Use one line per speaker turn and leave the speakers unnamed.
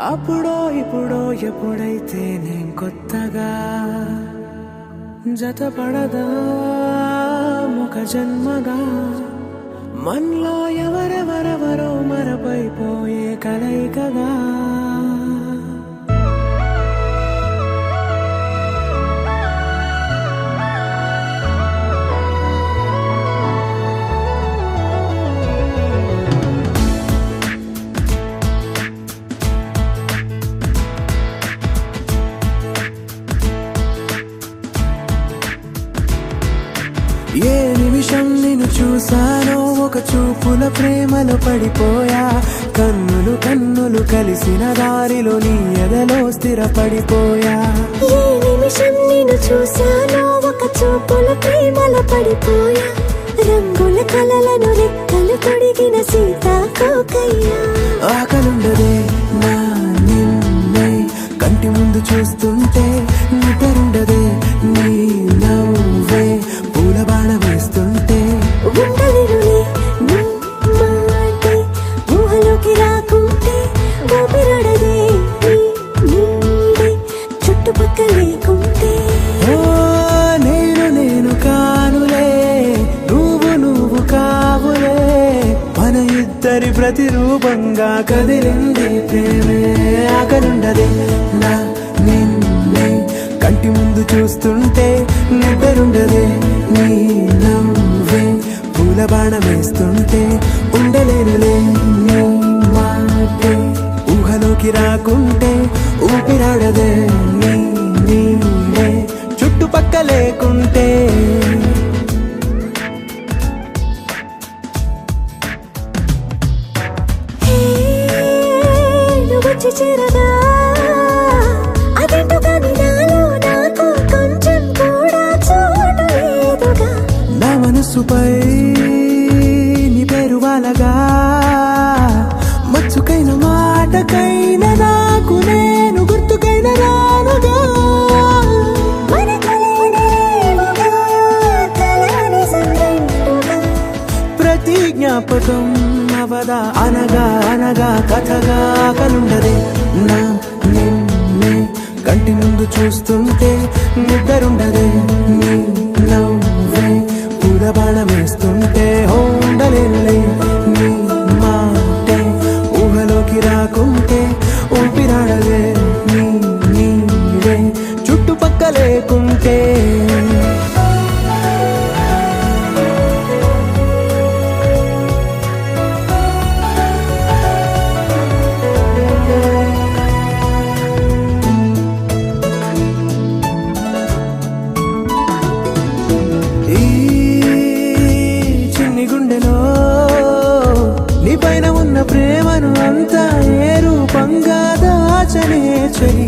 అప్పుడో ఇప్పుడో ఎప్పుడైతే నేను కొత్తగా జతపడదా ఒక జన్మగా మనలో ఎవరెవరెవరో మరపైపోయే కలయికగా ఏ నిమిషం నిన్ను చూసానో ఒక చూపుల ప్రేమలో పడిపోయా కన్నులు కన్నులు కలిసిన దారిలో నీ ఎదలో స్థిరపడిపోయా
ఏ నిమిషం నిన్ను చూసానో ఒక చూపుల ప్రేమలో పడిపోయా రంగుల కలలను రెక్కలు తొడిగిన సీతాకోకయ్యా
ఆకలుండదే నా నిన్నే కంటి ముందు చూస్తుంటే నిద్రుండదే నీ నవ్వే పూల బాణ వేస్తుంటే
ఉండలేనులే నీ మాటే ఊహలోకి రాకుంటే ఊపిరాడదే నీ నీడే చుట్టుపక్కల లేకుంటే
ఓ నేను కానులే నువ్వు కావులే మన ఇద్దరి ప్రతిరూపంగా కదిలింది ప్రేమే ఆకలుండదే నా నిన్నే కంటి ముందు చూస్తుంటే నిద్రుండదే నీ నవ్వే పూల బాణ వేస్తుంటే ఉండలేనులే నీ మాటే ఊహలోకి రాకుంటే ఊపిరాడదే నీ నీడే చుట్టుపక్క లేకుంటే
వచ్చి చేరగా అదేంటో కానీ నాలో నాకు కొంచెం కూడా చోటు లేదుగా
నా మనసుపై నీ పేరు వాలగా మచ్చుకైన మాటకైన నాకు నేను గుర్తుకైన రానుగా
మన కలయినేమోగా, కలని సంగంటుగా.
ప్రతి జ్ఞాపకం అవదా అనగా అనగా కథగా కలుండదే నా నిన్నే కంటి ముందు చూస్తుంటే నిద్రుండదే నీ నవ్వే పూల బాణ వేస్తుంటే ఉండలేనులే నీ మాటే ఊహలోకి రాకుంటే ఊపిరాడదే నీ నీడే చుట్టుపక్క లేకుంటే పైన ఉన్న ప్రేమను అంతా ఏ రూపంగా దాచనే చెలి